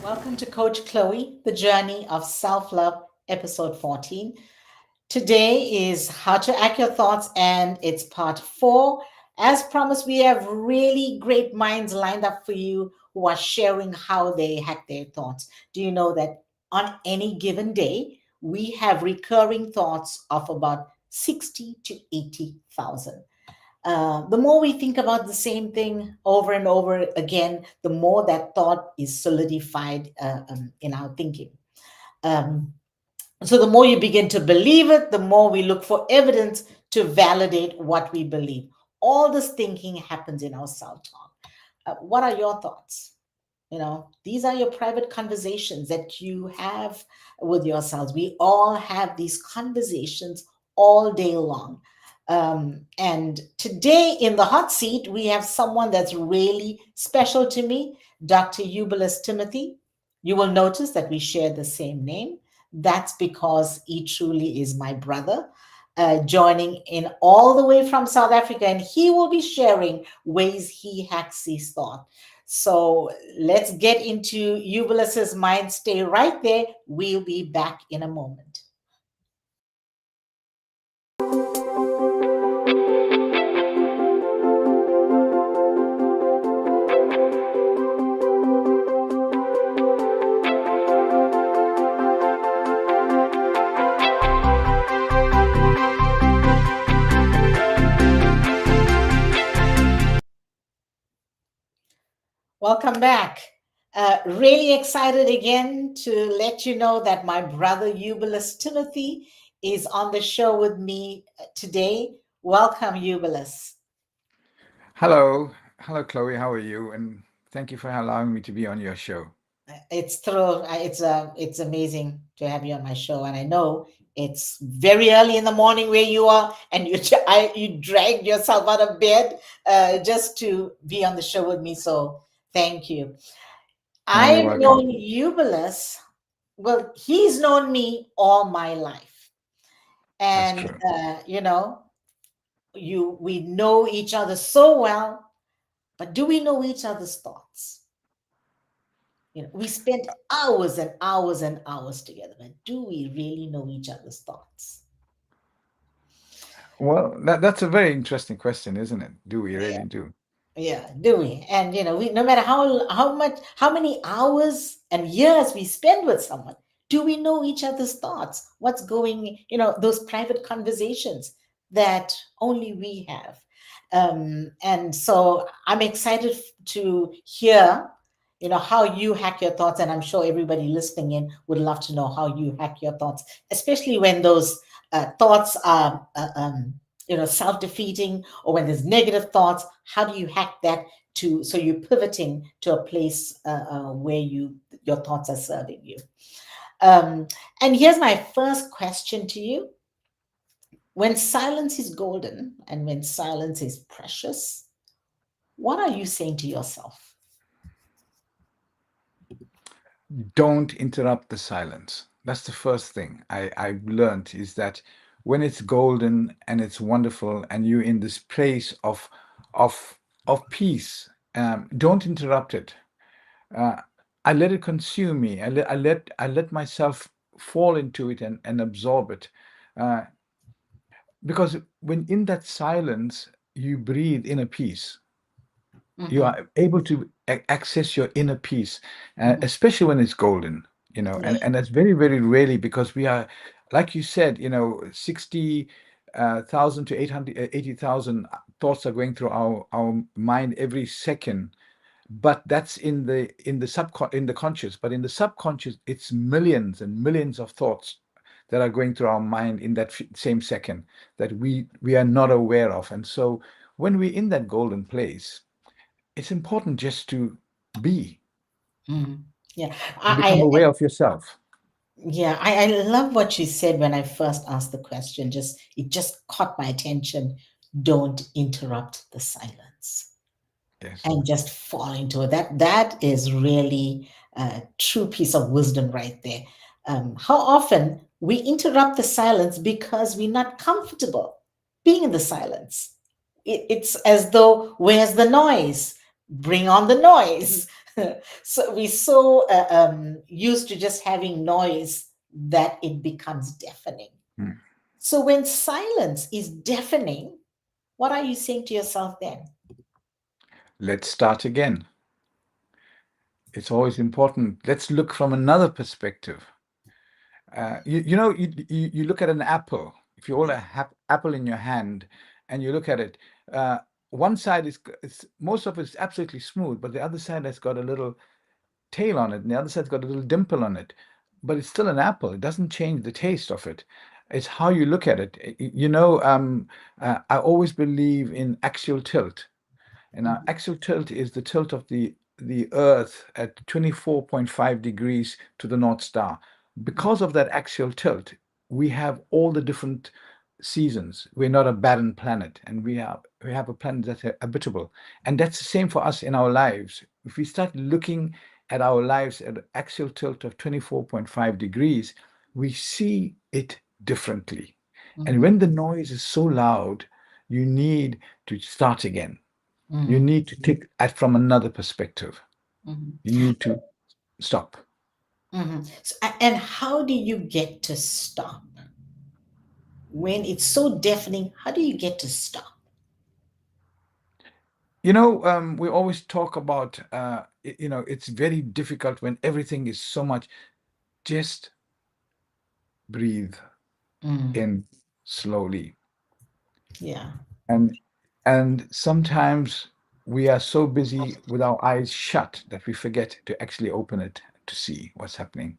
Welcome to Coach Chloe, the journey of self love, episode 14. Today is How to Act Your Thoughts, and it's part four. As promised, we have really great minds lined up for you who are sharing how they hack their thoughts. Do you know that on any given day, we have recurring thoughts of about 60 to 80,000? The more we think about the same thing over and over again, the more that thought is solidified in our thinking. Um, so the more you begin to believe it, the more we look for evidence to validate what we believe. All this thinking happens in our self talk. What are your thoughts? These are your private conversations that you have with yourselves. We all have these conversations all day long. And today in the hot seat, we have someone that's really special to me, Dr. Eubulus Timothy. You will notice that we share the same name. That's because he truly is my brother, joining in all the way from South Africa, and he will be sharing ways he hacks his thought. So let's get into Eubulus's mind. Stay right there. We'll be back in a moment. Welcome back. Really excited again to let you know that my brother Eubulus Timothy is on the show with me today. Welcome, Eubulus. Hello, Chloe. How are you? And thank you for allowing me to be on your show. It's amazing to have you on my show, and I know it's very early in the morning where you are, and you dragged yourself out of bed just to be on the show with me. So thank you. No, you're I've welcome. known Eubulus. Well, he's known me all my life, That's and true. we know each other so well. But do we know each other's thoughts? We spent hours and hours and hours together, but do we really know each other's thoughts? Well, that's a very interesting question, isn't it? Do we Yeah, really do? yeah, do we? And we no matter how many hours and years we spend with someone, do we know each other's thoughts? What's going, those private conversations that only we have. And so I'm excited to hear, how you hack your thoughts, and I'm sure everybody listening in would love to know how you hack your thoughts, especially when those thoughts are self-defeating, or when there's negative thoughts. How do you hack that to so you're pivoting to a place where your thoughts are serving you? um, and here's my first question to you. When silence is golden and when silence is precious, what are you saying to yourself? Don't interrupt the silence. That's the first thing I've learned is that when it's golden and it's wonderful and you're in this place of of peace, don't interrupt it. Uh, I let it consume me. I let myself fall into it and absorb it. Uh, because when in that silence you breathe inner peace, you Hmm. are able to access your inner peace, Hmm. especially when it's golden, Yeah. and that's very, very rarely, because we are, like you said, 60 thousand to 880,000 thoughts are going through our mind every second. But that's in the conscious, but in the subconscious it's millions and millions of thoughts that are going through our mind in that same second that we are not aware of. And so when we're in that golden place, it's important just to be Mhm. Yeah. and become aware of yourself. I love what you said when I first asked the question. It just caught my attention. Don't interrupt the silence, Yes. and just fall into it. That is really a true piece of wisdom right there. How often we interrupt the silence because we're not comfortable being in the silence. It's as though, where's the noise? Bring on the noise. So we so used to just having noise that it becomes deafening. Mm. So when silence is deafening, what are you saying to yourself then? Let's start again. It's always important. Let's look from another perspective. You look at an apple. If you hold a apple in your hand and you look at it, uh, one side is most of it's absolutely smooth, but the other side has got a little tail on it, and the other side's got a little dimple on it. But it's still an apple. It doesn't change the taste of it. It's how you look at it. I always believe in axial tilt. And our axial tilt is the tilt of the Earth at 24.5 degrees to the North Star. Because of that axial tilt, we have all the different seasons. We're not a barren planet, and we have a planet that's habitable. And that's the same for us in our lives. If we start looking at our lives at an axial tilt of 24.5 degrees, we see it differently. And Mhm, when the noise is so loud, you need to start again. You mhm, need to take it from another perspective. mhm, You need to stop. mhm. And how do you get to stop? When it's so deafening, how do you get to stop? We always talk about, it's very difficult when everything is so much. Just breathe Mm, in slowly. yeah, And and sometimes we are so busy with our eyes shut that we forget to actually open it to see what's happening.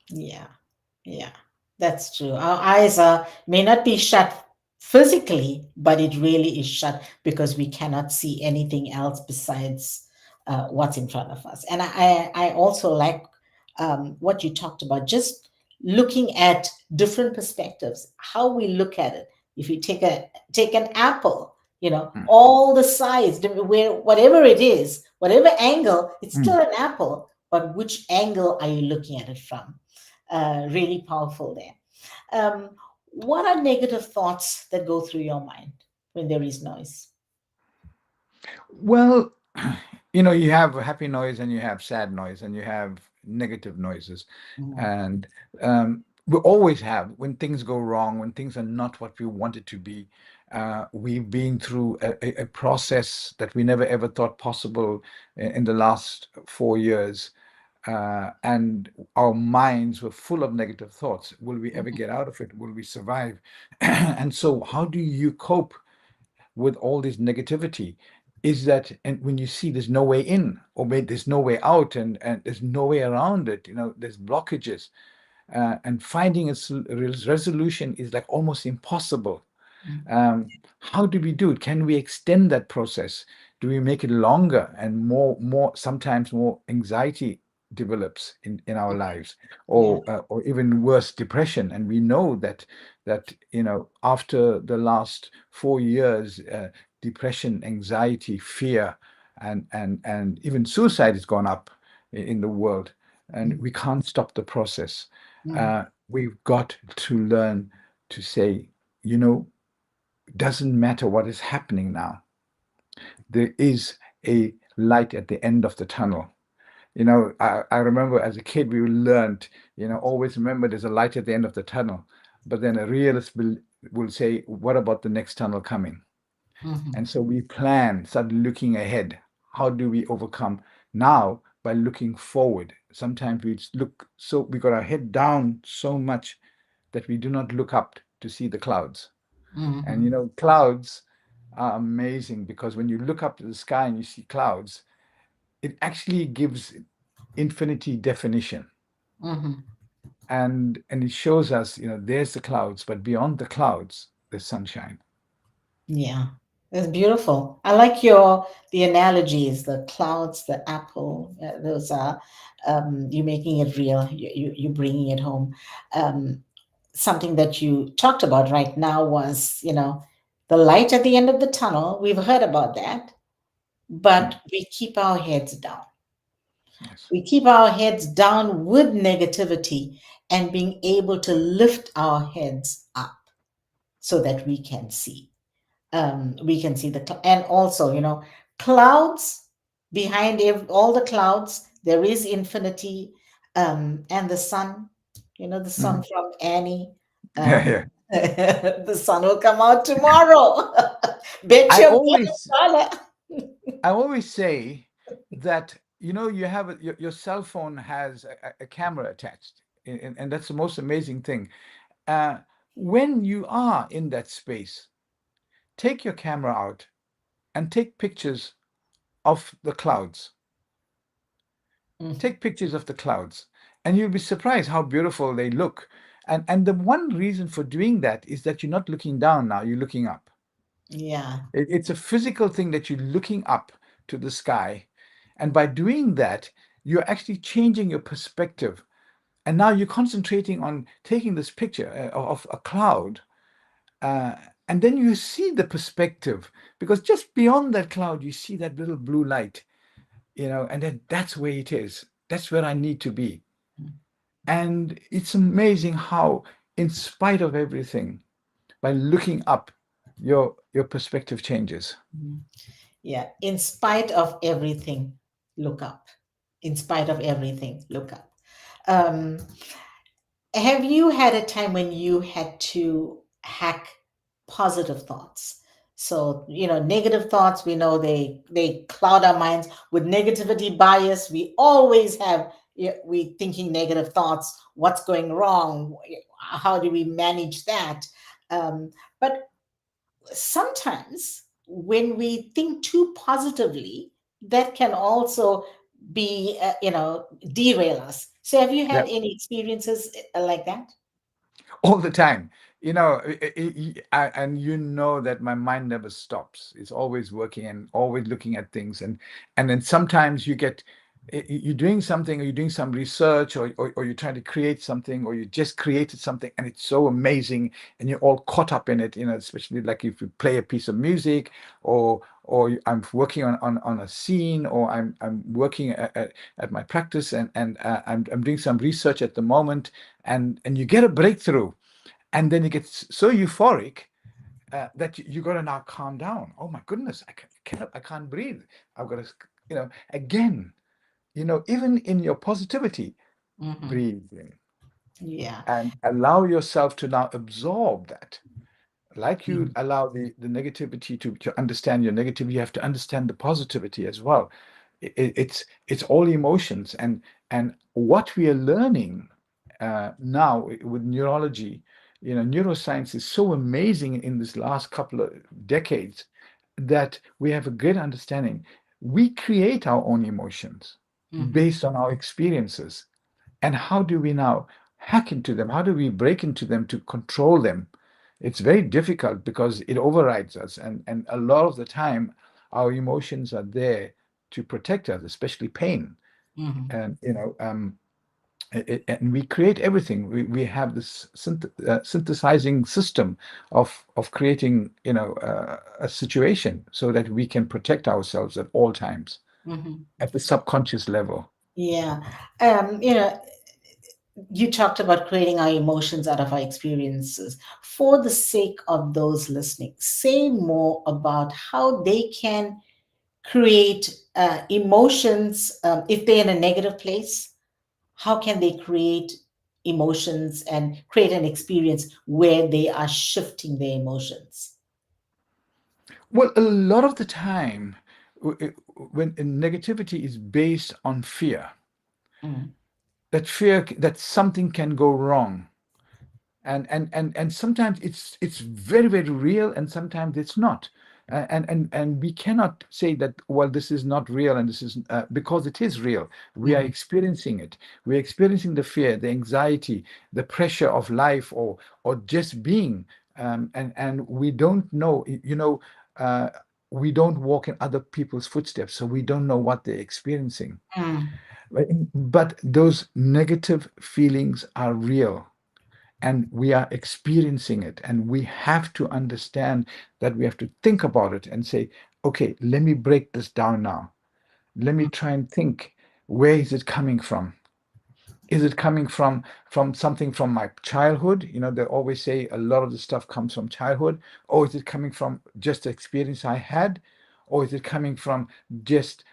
yeah, yeah. That's true. Our eyes are may not be shut physically, but it really is shut because we cannot see anything else besides what's in front of us. And I also like what you talked about, just looking at different perspectives, how we look at it. If you take an apple, Mm. all the sides, where whatever it is, whatever angle, it's Mm. still an apple. But which angle are you looking at it from? Really powerful there. Um, what are negative thoughts that go through your mind when there is noise? Well, you have happy noise and you have sad noise and you have negative noises. Mm, And we always have, when things go wrong, when things are not what we want it to be, we've been through a process that we never ever thought possible in the last 4 years. And our minds were full of negative thoughts. Will we ever mhm, get out of it? Will we survive? And so, how do you cope with all this negativity? Is that, and when you see there's no way in, or maybe there's no way out, and there's no way around it, there's blockages, and finding a resolution is like almost impossible. mm, How do we do it? Can we extend that process? Do we make it longer and sometimes more anxiety develops in our lives, yeah. or even worse, depression? And we know that after the last 4 years, depression, anxiety, fear, and even suicide has gone up in the world, and Mm, we can't stop the process. mm, We've got to learn to say, you know, doesn't matter what is happening now. There is a light at the end of the tunnel. I remember as a kid, we learned, always remember there's a light at the end of the tunnel. But then a realist will say, what about the next tunnel coming? mhm, And so we start looking ahead. How do we overcome now? By looking forward. Sometimes we got our head down so much that we do not look up to see the clouds. And mhm, clouds are amazing because when you look up to the sky and you see clouds, it actually gives infinity definition. mhm. And it shows us, there's the clouds, but beyond the clouds, there's sunshine. Yeah, it's beautiful. I like the analogies, the clouds, the apple. Those are you making it real. You bringing it home. Um, Something that you talked about right now was, the light at the end of the tunnel. We've heard about that, Mm. but we keep our heads down. Yes. We keep our heads down with negativity and being able to lift our heads up so that we can see. We can see and also, clouds. behind all the clouds, there is infinity, and the sun, the sun Mhm. from Annie. Yeah, Um, yeah. the sun will come out tomorrow. Bet I your bottom always dollar. I always say that you have your cell phone has a camera attached, and that's the most amazing thing. Uh, when you are in that space, take your camera out and take pictures of the clouds. Mhm. Take pictures of the clouds, and you'll be surprised how beautiful they look. And the one reason for doing that is that you're not looking down now, you're looking up. Yeah. It's a physical thing that you're looking up to the sky. And by doing that, you're actually changing your perspective. And now you're concentrating on taking this picture of a cloud. Uh, and then you see the perspective, because just beyond that cloud, you see that little blue light, and then that's where it is. That's where I need to be. And it's amazing how, in spite of everything, by looking up, your perspective changes. Mhm. Yeah. In spite of everything, look up. In spite of everything, look up. Um, have you had a time when you had to hack positive thoughts? So, negative thoughts, we know they cloud our minds with negativity bias. We always have, we thinking negative thoughts. What's going wrong? How do we manage that? But sometimes when we think too positively, that can also be, derail us. So, have you had Yeah. any experiences like that? All the time. And that my mind never stops. It's always working and always looking at things. And then sometimes you're doing something, or you're doing some research, or you're trying to create something, or you just created something, and it's so amazing, and you're all caught up in it, especially like if you play a piece of music, I'm working on a scene, or I'm working at my practice, and I'm doing some research at the moment, and you get a breakthrough, and then you get so euphoric that you got to now calm down. Oh my goodness, I can't breathe. I've got to, again, even in your positivity, Hmm. breathe in Yeah. and allow yourself to now absorb that. Like you Mhm. allow the negativity to understand your negativity, you have to understand the positivity as well. It's all emotions, and what we are learning now with neurology, neuroscience is so amazing in this last couple of decades that we have a great understanding. We create our own emotions Hmm. based on our experiences. And how do we now hack into them? How do we break into them to control them? It's very difficult because it overrides us. And a lot of the time, our emotions are there to protect us, especially pain. Hmm. And, and we create everything. We have this synthesizing system of creating, a situation so that we can protect ourselves at all times Hmm. at the subconscious level. Yeah. You talked about creating our emotions out of our experiences. For the sake of those listening, say more about how they can create emotions if they're in a negative place. How can they create emotions and create an experience where they are shifting their emotions? Well, a lot of the time, when negativity is based on fear, Mm, that fear that something can go wrong, and sometimes it's very, very real, and sometimes it's not. And we cannot say that, well, this is not real, and this is because it is real. We are mhm, experiencing it. We're experiencing the fear, the anxiety, the pressure of life, or just being. And we don't know, uh, we don't walk in other people's footsteps, so we don't know what they're experiencing. mm, But those negative feelings are real, and we are experiencing it, and we have to understand that we have to think about it and say, okay, let me break this down now. Let me try and think, where is it coming from? Is it coming from something from my childhood? They always say a lot of the stuff comes from childhood. Or is it coming from just the experience I had? Or is it coming from just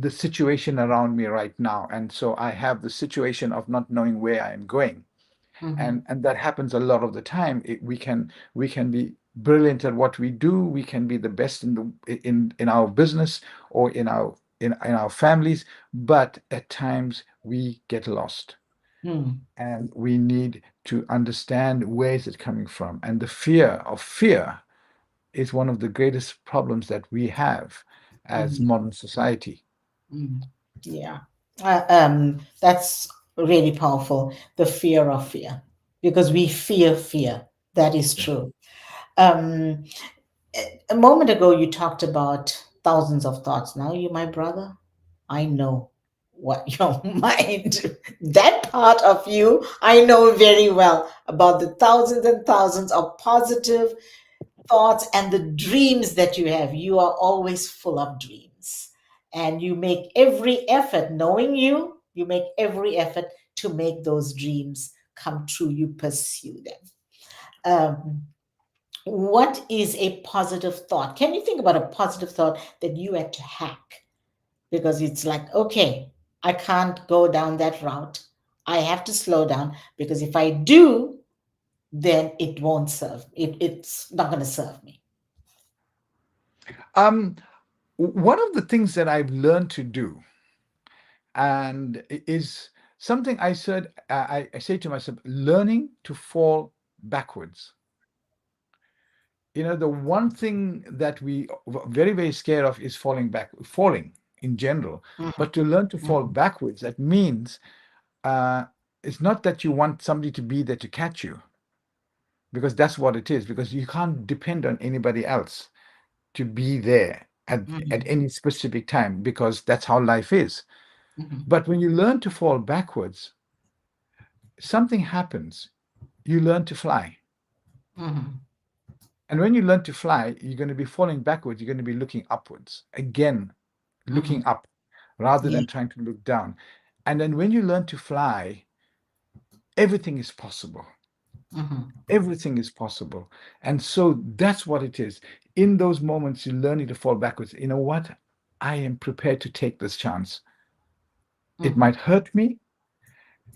the situation around me right now. And so I have the situation of not knowing where I'm going. Mm-hmm. And that happens a lot of the time. We can be brilliant at what we do. We can be the best in our business or in our families, but at times we get lost. Mm-hmm. And we need to understand where is it coming from. And the fear is one of the greatest problems that we have as modern society. Mm-hmm. Yeah. That's really powerful. The fear of fear, because we fear fear. That is Yeah. true. Um, a moment ago, you talked about thousands of thoughts. Now, you, my brother, I know what your mind, that part of you, I know very well about the thousands and thousands of positive thoughts and the dreams that you have. You are always full of dreams. And you make every effort, knowing you make every effort to make those dreams come true. You pursue them. Um, what is a positive thought? Can you think about a positive thought that you had to hack? Because it's like, okay, I can't go down that route. I have to slow down, because if I do, then it won't serve. It's not going to serve me. Um, One of the things that I've learned to do, and is something I said, I say to myself, learning to fall backwards. The one thing that we very, very scared of is falling in general. Mhm, But to learn to fall mhm, backwards, that means uh, it's not that you want somebody to be there to catch you, because that's what it is, because you can't depend on anybody else to be there at mhm, any specific time, because that's how life is. mhm, But when you learn to fall backwards, something happens. You learn to fly. mhm, And when you learn to fly, you're going to be falling backwards. You're going to be looking upwards. Again, looking mhm. up rather Yeah. than trying to look down. And then when you learn to fly, everything is possible. Mhm, Everything is possible. And so that's what it is. In those moments, you're learning to fall backwards. You know what? I am prepared to take this chance. It mhm, might hurt me,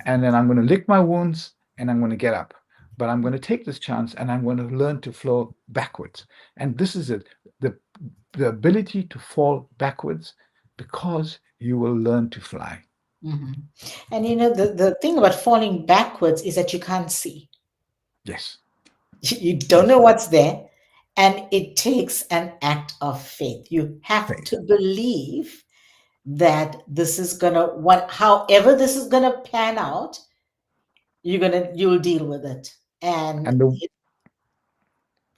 and then I'm going to lick my wounds and I'm going to get up. But I'm going to take this chance and I'm going to learn to flow backwards. And this is it, the, the ability to fall backwards, because you will learn to fly. mhm. And the thing about falling backwards is that you can't see. Yes, You don't yes, know what's there. And it takes an act of faith. You have faith. to believe that this is gonna, what however this is gonna pan out, you'll deal with it. And And the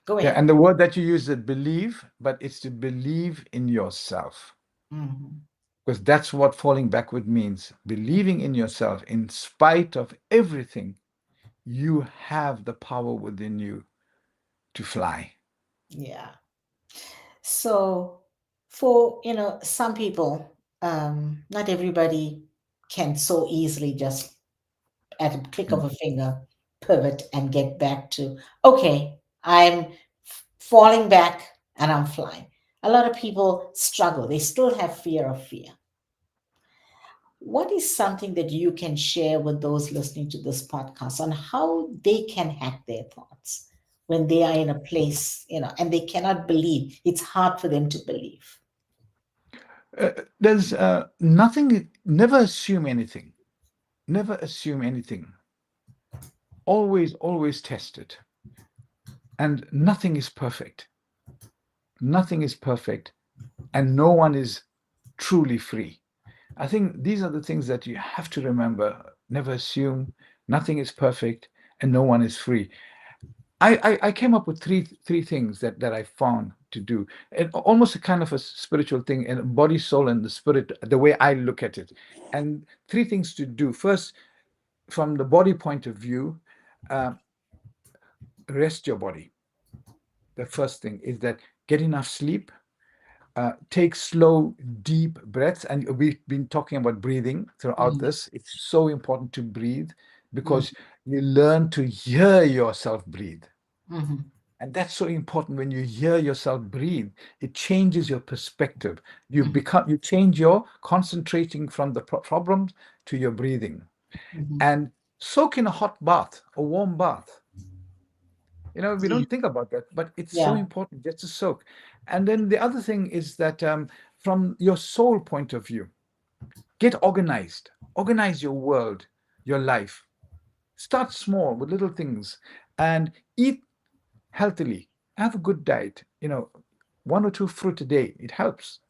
go yeah, ahead. and the word that you use is believe, but it's to believe in yourself. Mhm, Because that's what falling backward means. Believing in yourself in spite of everything, you have the power within you to fly. yeah. So for some people, not everybody can so easily just at a click of Mm. a finger pivot and get back to, okay, I'm falling back and I'm flying. A lot of people struggle. They still have fear of fear. What is something that you can share with those listening to this podcast on how they can hack their thoughts when they are in a place, and they cannot believe? It's hard for them to believe. There's nothing, never assume anything. Never assume anything. Always, always test it. And nothing is perfect. Nothing is perfect. And no one is truly free. I think these are the things that you have to remember. Never assume, nothing is perfect, and no one is free. I came up with three things that I found to do. And almost a kind of a spiritual thing, and body, soul, and the spirit, the way I look at it. And three things to do. First, from the body point of view, uh, rest your body. The first thing is that get enough sleep, take slow, deep breaths. And we've been talking about breathing throughout Mhm, this. It's so important to breathe mhm, because you learn to hear yourself breathe. mhm, And that's so important. When you hear yourself breathe, it changes your perspective. You change your concentrating from the problems to your breathing. Mhm. And soak in a hot bath, a warm bath. We Yeah. don't think about that, but it's so Yeah. important just to soak. And then the other thing is that from your soul point of view, get organized. Organize your world, your life. Start small with little things and eat healthily. Have a good diet. One or two fruit a day. It helps.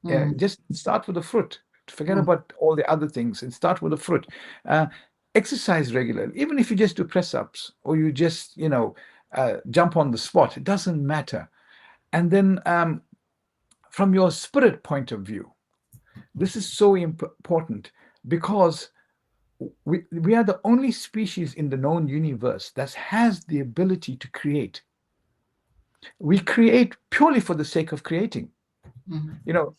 Mm, Just start with the fruit. Forget mm, about all the other things and start with the fruit. Uh, Exercise regularly, even if you just do press ups or you just, jump on the spot. It doesn't matter. And then from your spirit point of view, this is so important because we are the only species in the known universe that has the ability to create. We create purely for the sake of creating. mm, You know,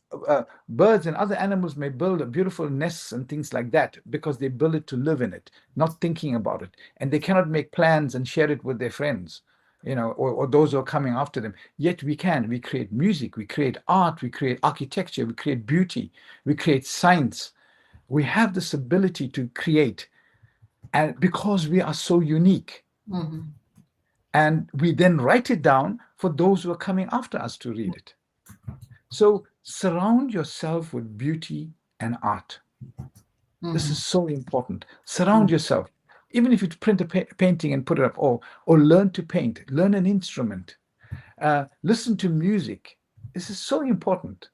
Birds and other animals may build beautiful nests and things like that because they build it to live in it, not thinking about it. And they cannot make plans and share it with their friends, or those who are coming after them. Yet we can. We create music, we create art, we create architecture, we create beauty, we create science. We have this ability to create, and because we are so unique. mhm, And we then write it down for those who are coming after us to read it. So surround yourself with beauty and art. This mhm, is so important. Surround mm, yourself. Even if you print a painting and put it up, or learn to paint, learn an instrument, listen to music. This is so important.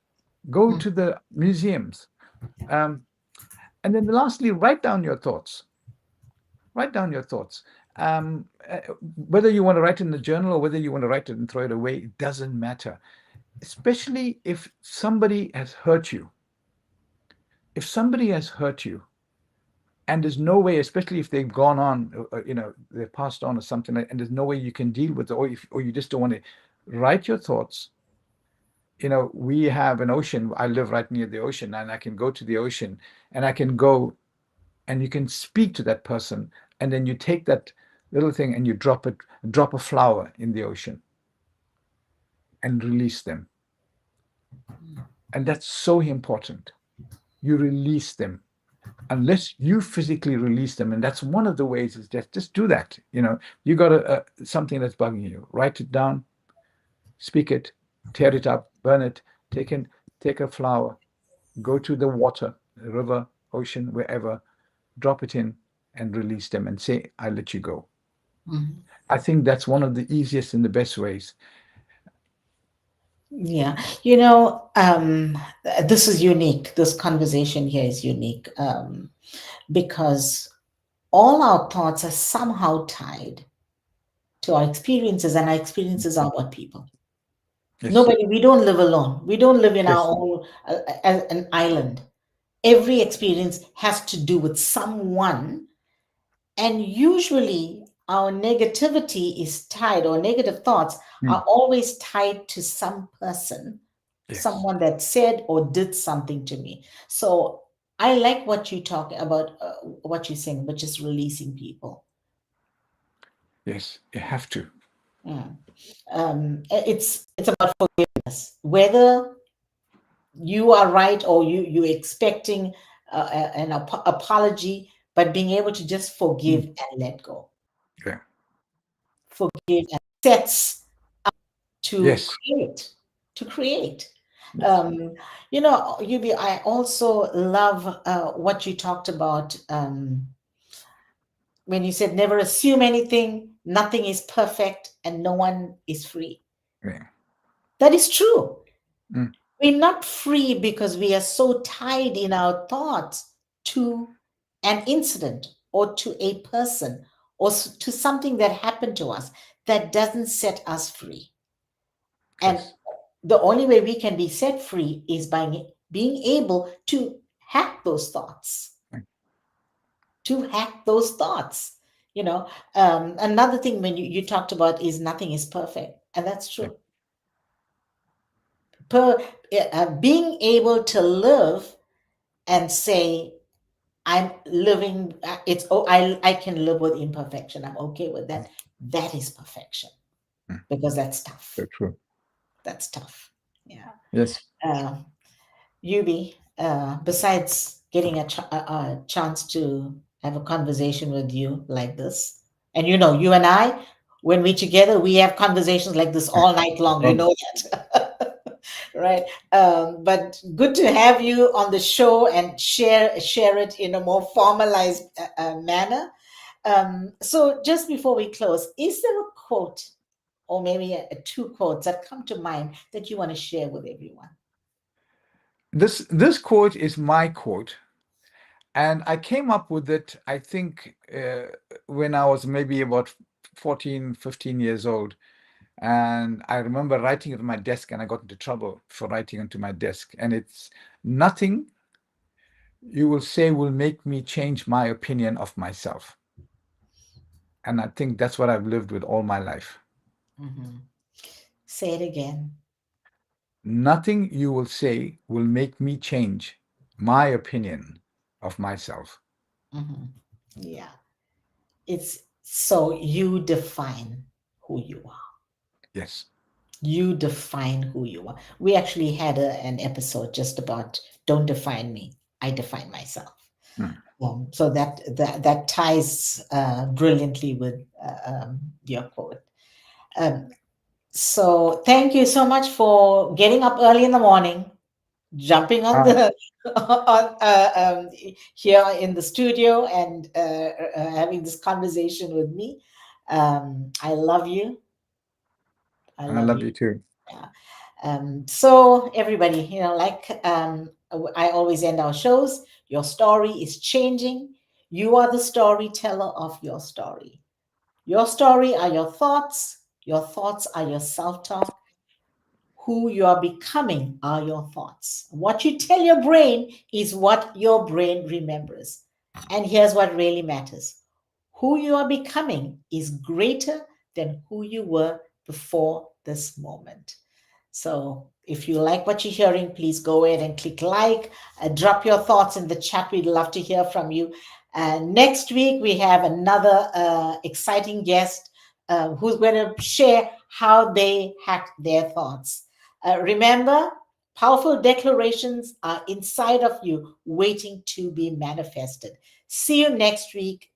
Go mm, to the museums. Um, and then lastly, write down your thoughts. Write down your thoughts. Whether you want to write it in the journal or whether you want to write it and throw it away, it doesn't matter. Especially if somebody has hurt you. If somebody has hurt you, and there's no way, especially if they've gone on, they've passed on or something, and there's no way you can deal with it, or you just don't want to write your thoughts. We have an ocean. I live right near the ocean, and I can go to the ocean, and I can go, and you can speak to that person, and then you take that little thing and you drop a flower in the ocean and release them. And that's so important. You release them unless you physically release them. And that's one of the ways is just do that. You got something that's bugging you, write it down, speak it, tear it up, burn it, take in take a flower, go to the water, the river, ocean, wherever, drop it in and release them and say, I let you go. mhm. I think that's one of the easiest and the best ways. Yeah. This is unique. This conversation here is unique, because all our thoughts are somehow tied to our experiences, and our experiences are what people. Yes, Nobody, we don't live alone. We don't live in our yes, own an island. Every experience has to do with someone, and usually our negativity is tied, or negative thoughts mm, are always tied to some person, yes, someone that said or did something to me. So I like what you talk about, what you're saying, but just releasing people. yes, you have to. Mm. It's about forgiveness, whether you are right or you're expecting an apology, but being able to just forgive Mm, and let go. yeah. Forgive and sets to Yes, create, to create. yes, Um, Yubi, I also love what you talked about, when you said never assume anything, nothing is perfect, and no one is free. yeah. That is true. Mm, We're not free because we are so tied in our thoughts to an incident or to a person or to something that happened to us that doesn't set us free. And yes, the only way we can be set free is by being able to hack those thoughts, mm, to hack those thoughts. Another thing when you talked about is nothing is perfect, and that's yeah, true. Being able to live and say, I'm living, I can live with imperfection, I'm okay with that. That is perfection. Mm. because that's So tough. true. That's tough. Yeah. Yes. Uh, Yubi, besides getting a chance to have a conversation with you like this, and you and I, when we together, we have conversations like this all night long. You Oh, know that, right? But good to have you on the show and share it in a more formalized manner. So, just before we close, is there a quote or maybe two quotes that come to mind that you want to share with everyone? this quote is my quote, and I came up with it, I think, when I was maybe about 14, 15 years old. And I remember writing it on my desk, and I got into trouble for writing onto my desk. And it's, nothing you will say will make me change my opinion of myself. And I think that's what I've lived with all my life. Hmm. Say it again. Nothing you will say will make me change my opinion of myself. Hmm. Yeah. It's so you define who you are. Yes. You define who you are. We actually had an episode just about don't define me. I define myself. Mm. So that ties brilliantly with your quote. Um, so thank you so much for getting up early in the morning, jumping on Uh, the on here in the studio and having this conversation with me. I love you. I I love love you. you too. Yeah. So everybody, like I always end our shows. Your story is changing. You are the storyteller of your story. Your story are your thoughts. Your thoughts are your self-talk. Who you are becoming are your thoughts. What you tell your brain is what your brain remembers. And here's what really matters: who you are becoming is greater than who you were before this moment. So if you like what you're hearing, please go ahead and click like, drop your thoughts in the chat. We'd love to hear from you. Next week, we have another exciting guest who's going to share how they hack their thoughts. Remember, powerful declarations are inside of you, waiting to be manifested. See you next week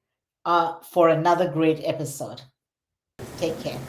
for another great episode. Take care.